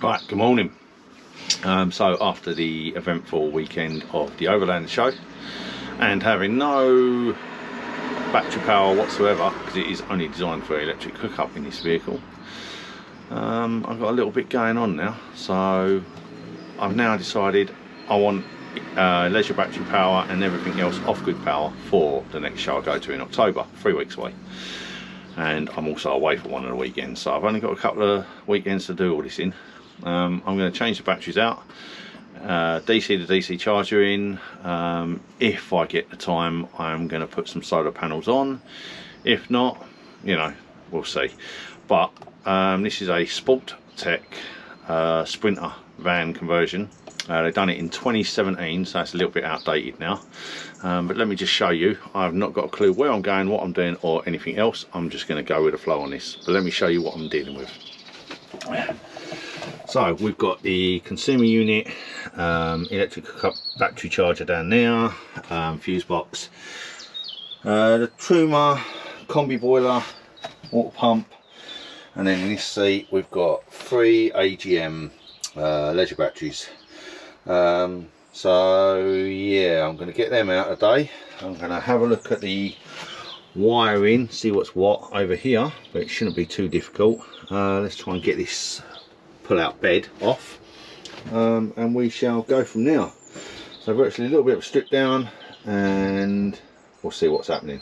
Right, good morning. So after the eventful weekend of the Overland show and having no battery power whatsoever, because it is only designed for electric hookup in this vehicle, I've got a little bit going on now. So I've now decided I want leisure battery power and everything else off-grid power for the next show I go to in October, 3 weeks away. And I'm also away for one of the weekends, so I've only got a couple of weekends to do all this in. I'm going to change the batteries out, DC to DC charger in. If I get the time, I'm going to put some solar panels on. If not, you know, we'll see. But this is a Sport Tech Sprinter van conversion. They've done it in 2017, so it's a little bit outdated now. But let me just show you. I've not got a clue where I'm going, what I'm doing, or anything else. I'm just going to go with the flow on this. But let me show you what I'm dealing with. So we've got the consumer unit, electric hookup battery charger down there, fuse box, the Truma combi boiler, water pump, and then in this seat we've got 3 AGM leisure batteries. So yeah, I'm going to get them out today. I'm going to have a look at the wiring, see what's what over here, but it shouldn't be too difficult. Let's try and get this pull-out bed off, and we shall go from there. So virtually a little bit of a strip down, and we'll see what's happening.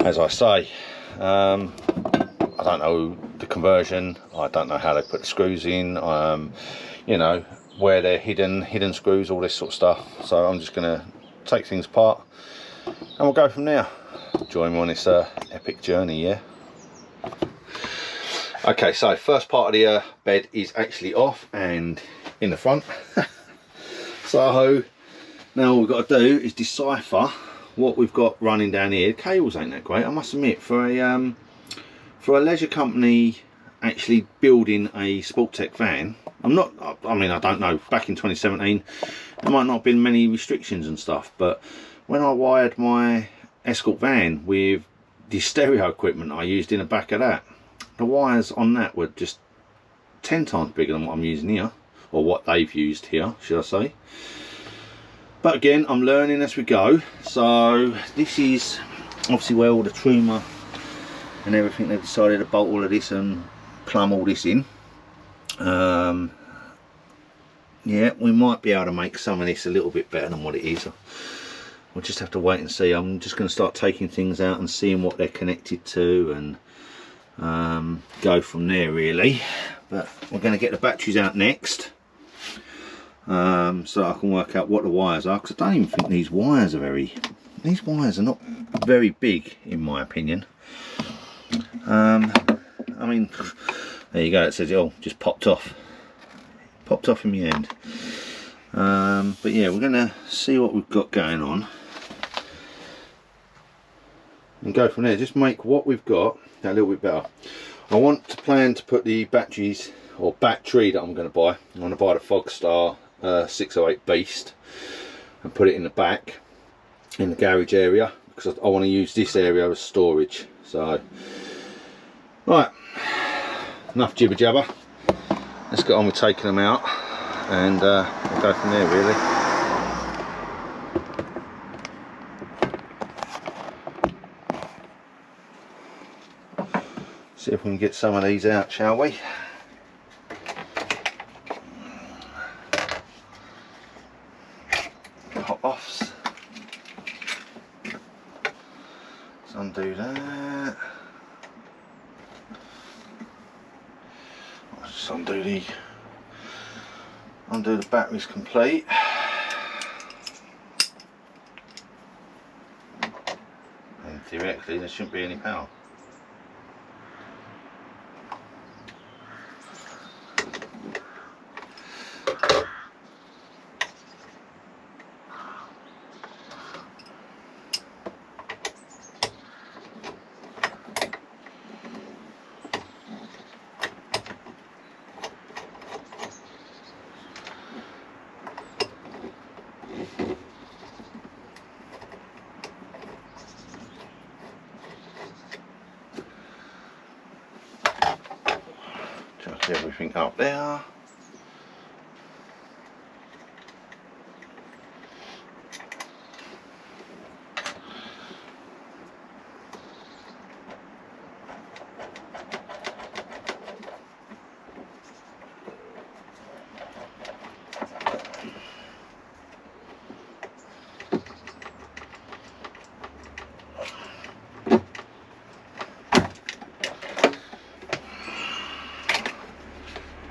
As I say, I don't know the conversion, I don't know how they put the screws in, you know, where they're hidden screws, all this sort of stuff. So I'm just going to take things apart and we'll go from there. Join me on this epic journey, yeah. Okay, so first part of the bed is actually off and in the front. So now all we've got to do is decipher what we've got running down here. The cables ain't that great, I must admit. For a leisure company actually building a Sport Tech van, I mean, I don't know, back in 2017 there might not have been many restrictions and stuff, but when I wired my Escort van with the stereo equipment I used in the back of that, the wires on that were just 10 times bigger than what I'm using here, or what they've used here, should I say. But again, I'm learning as we go. So this is obviously where all the Truma and everything, they've decided to bolt all of this and plumb all this in. Yeah, we might be able to make some of this a little bit better than what it is. We'll just have to wait and see. I'm just going to start taking things out and seeing what they're connected to, and go from there really. But we're going to get the batteries out next, so I can work out what the wires are, because I don't even think these wires are not very big in my opinion. I mean, there you go, it says, oh, just popped off in my hand. But yeah, we're going to see what we've got going on and go from there. Just make what we've got a little bit better. I want to plan to put the batteries, or battery that I'm going to buy, I'm going to buy the Fogstar 608 Beast and put it in the back in the garage area, because I want to use this area as storage. So right, enough jibber jabber, let's get on with taking them out, and we'll go from there really. See if we can get some of these out, shall we? Hot offs. Let's undo that. I'll just undo the batteries complete. And theoretically there shouldn't be any power. everything up there.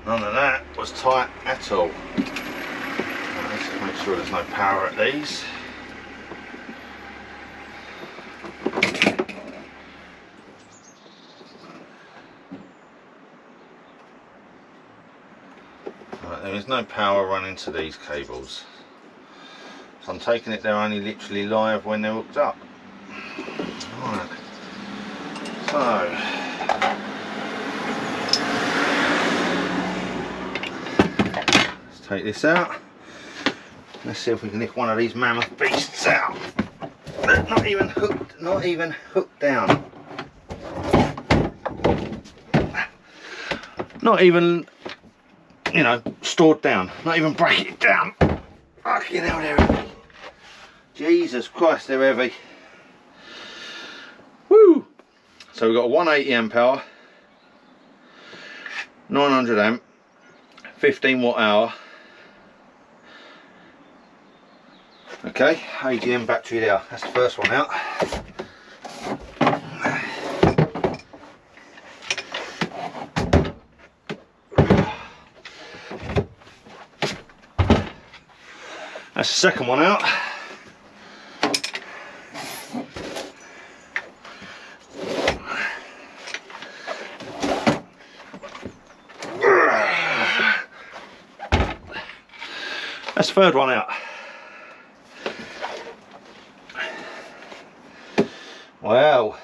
None of that was tight at all. Let's just make sure there's no power at these. Right, there is no power running to these cables. So I'm taking it they're only literally live when they're hooked up. Right. So take this out. Let's see if we can lift one of these mammoth beasts out. Not even hooked down. Not even, you know, stored down. Not even break it down. Fucking hell, they're heavy. Jesus Christ, they're heavy. Woo! So we've got a 180 amp hour, 900 amp, 15 watt hour. Okay, AGM battery there, that's the first one out. That's the second one out. That's the third one out. Wow.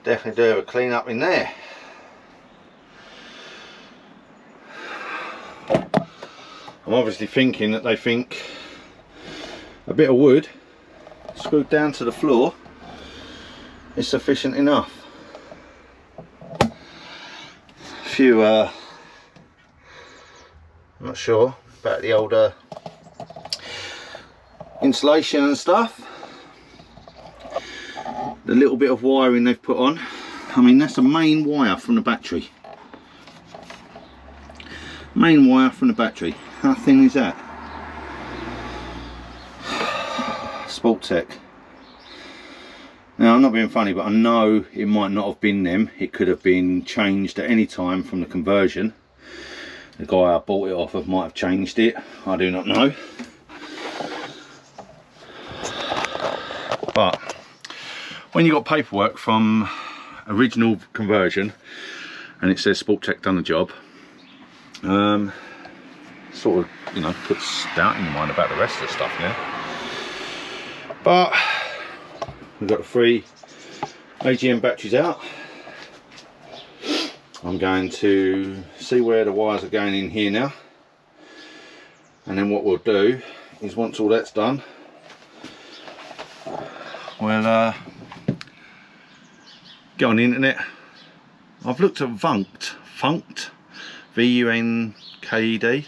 Definitely do have a clean up in there. I'm obviously thinking that they think a bit of wood screwed down to the floor is sufficient enough. A few, I'm not sure about the older insulation and stuff. The little bit of wiring they've put on, I mean that's a main wire from the battery. Main wire from the battery. How thin is that? Sport Tech. Now I'm not being funny, but I know it might not have been them. It could have been changed at any time from the conversion. The guy I bought it off of might have changed it. I do not know. But when you got paperwork from original conversion and it says Sport Tech done the job, sort of, you know, puts doubt in your mind about the rest of the stuff now. But we've got the 3 AGM batteries out. I'm going to see where the wires are going in here now, and then what we'll do is once all that's done, we'll get on the internet. I've looked at Funked, V-U-N-K-E-D.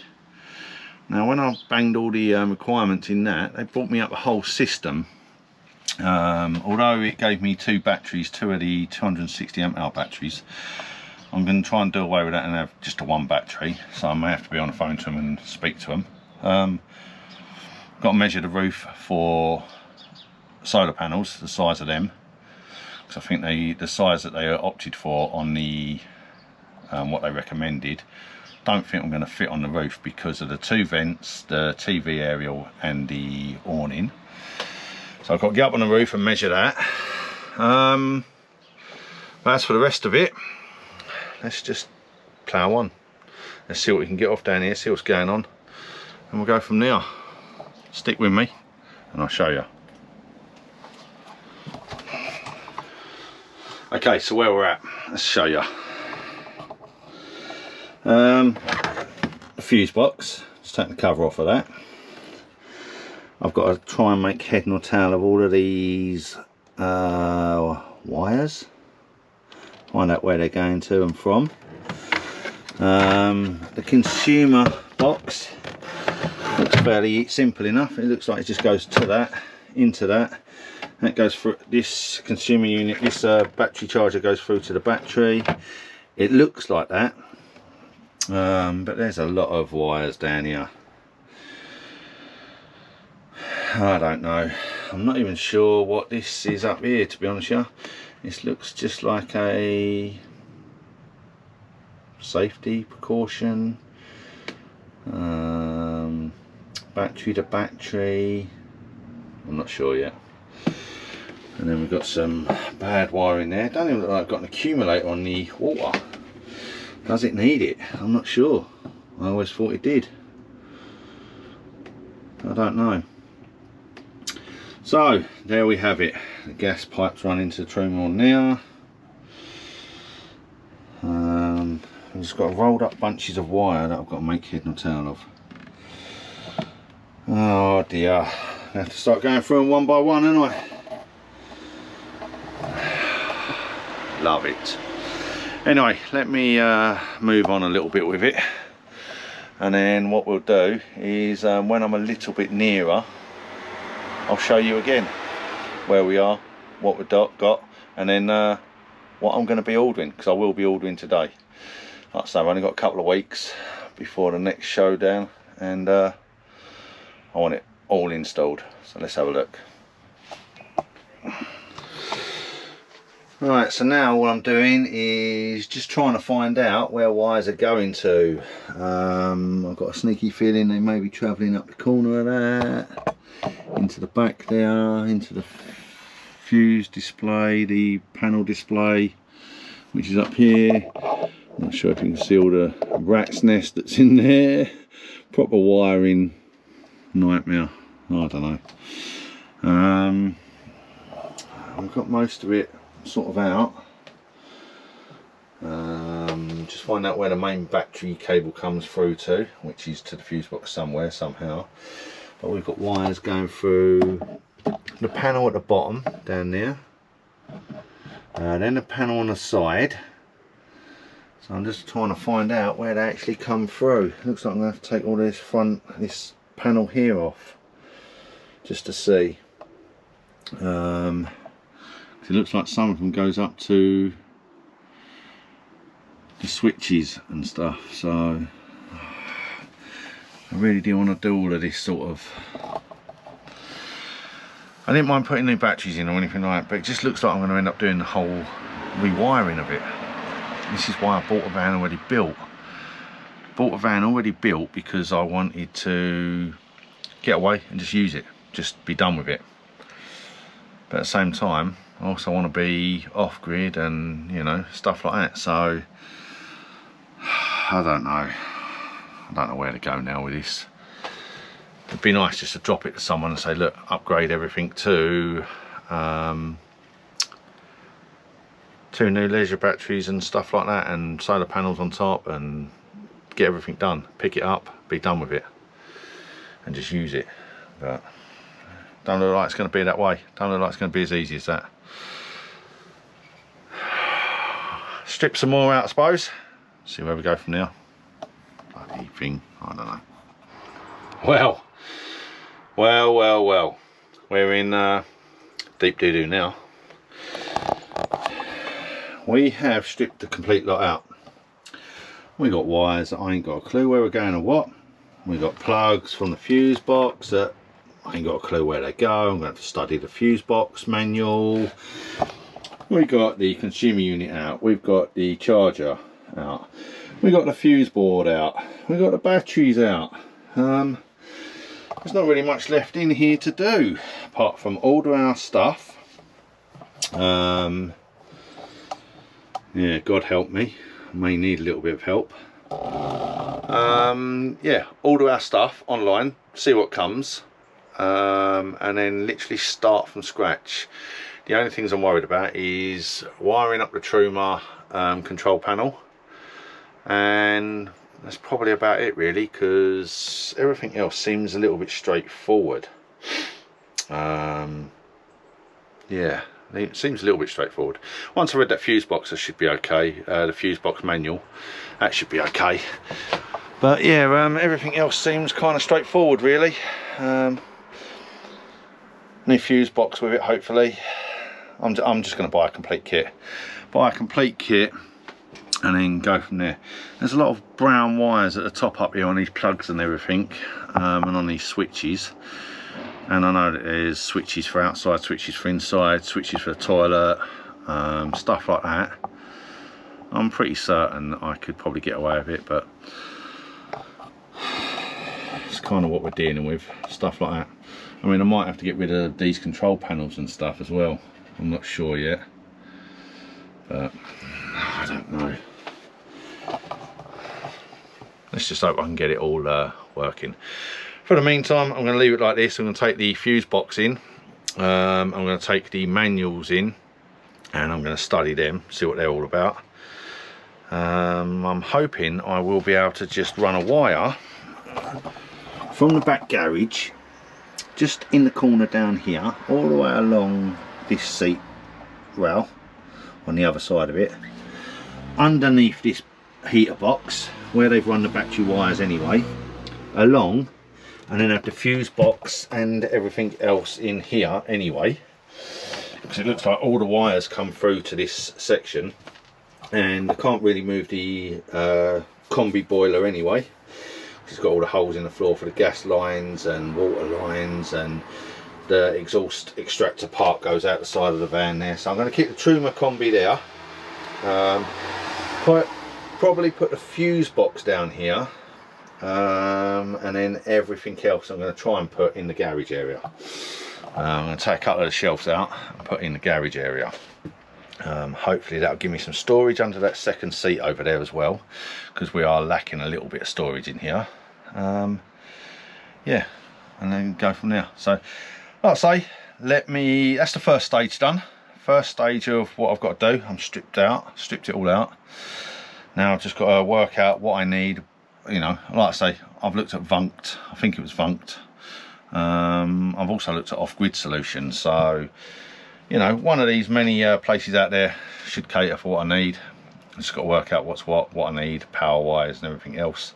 Now when I banged all the requirements in that, they brought me up a whole system. Although it gave me 2 batteries, 2 of the 260 amp hour batteries, I'm going to try and do away with that and have just a 1 battery. So I may have to be on the phone to them and speak to them. Got to measure the roof for solar panels, the size of them, because I think the size that they opted for on the what they recommended, don't think I'm going to fit on the roof because of the 2 vents, the TV aerial and the awning. So I've got to get up on the roof and measure that. But as for the rest of it, let's just plough on. Let's see what we can get off down here, see what's going on, and we'll go from there. Stick with me and I'll show you. Okay, so where we're at, let's show you. A fuse box, just take the cover off of that. I've got to try and make head nor tail of all of these wires, find out where they're going to and from. The consumer box looks fairly simple enough. It looks like it just goes to that, into that. And it goes through this consumer unit. This battery charger goes through to the battery. It looks like that, but there's a lot of wires down here. I don't know. I'm not even sure what this is up here, to be honest with you. This looks just like a safety precaution. Battery to battery. I'm not sure yet. And then we've got some bad wiring there. Don't even look like I've got an accumulator on the water. Does it need it? I'm not sure. I always thought it did. I don't know. So there we have it. The gas pipes run into the truma now. I've just got rolled up bunches of wire that I've got to make head and tail of. Oh dear. I have to start going through them one by one, haven't I? Love it. Anyway, let me move on a little bit with it, and then what we'll do is when I'm a little bit nearer, I'll show you again where we are, what we've got, and then what I'm going to be ordering, because I will be ordering today. Like I say, I've only got a couple of weeks before the next showdown, and I want it all installed. So let's have a look. Right, so now what I'm doing is just trying to find out where wires are going to. I've got a sneaky feeling they may be travelling up the corner of that, into the back there, into the fuse display, the panel display, which is up here. Not sure if you can see all the rat's nest that's in there. Proper wiring nightmare. I don't know. I've got most of it sort of out. Just find out where the main battery cable comes through to, which is to the fuse box somewhere, somehow. But we've got wires going through the panel at the bottom down there, then the panel on the side. So I'm just trying to find out where they actually come through. Looks like I'm going to have to take all this panel here off just to see. It looks like some of them goes up to the switches and stuff, so I really do want to do all of this sort of. I didn't mind putting new batteries in or anything like that, but it just looks like I'm going to end up doing the whole rewiring of it. This is why I bought a van already built. Bought a van already built because I wanted to get away and just use it, just be done with it. But at the same time, I also want to be off grid and, you know, stuff like that. So I don't know where to go now with this. It'd be nice just to drop it to someone and say, look, upgrade everything to 2 new leisure batteries and stuff like that, and solar panels on top, and get everything done. Pick it up, be done with it, and just use it. But don't look like it's going to be that way. Don't look like it's going to be as easy as that. Strip some more out, I suppose. See where we go from there. Bloody thing, I don't know. Well. We're in deep doo-doo now. We have stripped the complete lot out. We got wires that I ain't got a clue where we're going or what. We got plugs from the fuse box that I ain't got a clue where they go. I'm going to have to study the fuse box manual. We got the consumer unit out. We've got the charger out. We got the fuse board out. We got the batteries out. There's not really much left in here to do apart from order our stuff. Yeah, God help me, I may need a little bit of help. Yeah, order our stuff online, see what comes, and then literally start from scratch. The only things I'm worried about is wiring up the Truma control panel, and that's probably about it really, because everything else seems a little bit straightforward. Yeah, It seems a little bit straightforward. Once I read that fuse box, I should be okay. The fuse box manual, that should be okay. But yeah, everything else seems kind of straightforward, really. New fuse box with it, hopefully. I'm just going to buy a complete kit. Buy a complete kit and then go from there. There's a lot of brown wires at the top up here on these plugs and everything, and on these switches. And I know that there's switches for outside, switches for inside, switches for the toilet, stuff like that. I'm pretty certain I could probably get away with it, but it's kind of what we're dealing with, stuff like that. I mean, I might have to get rid of these control panels and stuff as well. I'm not sure yet, but I don't know. Let's just hope I can get it all working. For the meantime, I'm going to leave it like this. I'm going to take the fuse box in, I'm going to take the manuals in, and I'm going to study them, see what they're all about. I'm hoping I will be able to just run a wire from the back garage, just in the corner down here, all the way along this seat rail on the other side of it, underneath this heater box where they've run the battery wires anyway, along, and then have the fuse box and everything else in here anyway, because it looks like all the wires come through to this section, and I can't really move the combi boiler anyway. It's got all the holes in the floor for the gas lines and water lines, and the exhaust extractor part goes out the side of the van there. So I'm going to keep the Truma combi there. Probably put the fuse box down here, and then everything else I'm going to try and put in the garage area. I'm going to take a couple of the shelves out and put in the garage area. Hopefully that'll give me some storage under that second seat over there as well, because we are lacking a little bit of storage in here. Yeah, and then go from there. So like I say, that's the first stage done. First stage of what I've got to do. I'm stripped it all out. Now I've just got to work out what I need. You know, like I say, I've looked at Vunked. I think it was Vunked. I've also looked at off-grid solutions. So, you know, one of these many places out there should cater for what I need. I've just got to work out what's what I need, power wires and everything else.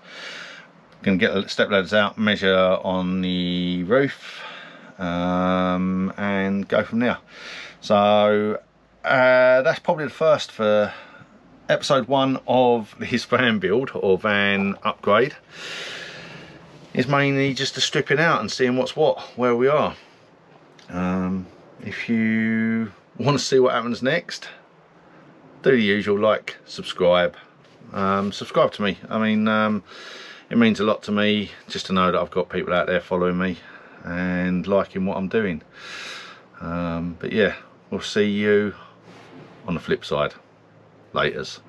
Going to get the step ladders out, measure on the roof, and go from there. So that's probably the first for episode 1 of this van build, or van upgrade. It's mainly just the stripping out and seeing what's what, where we are. If you want to see what happens next, do the usual, like, subscribe. Subscribe to me. I mean, it means a lot to me just to know that I've got people out there following me and liking what I'm doing. But yeah, we'll see you on the flip side. Laters.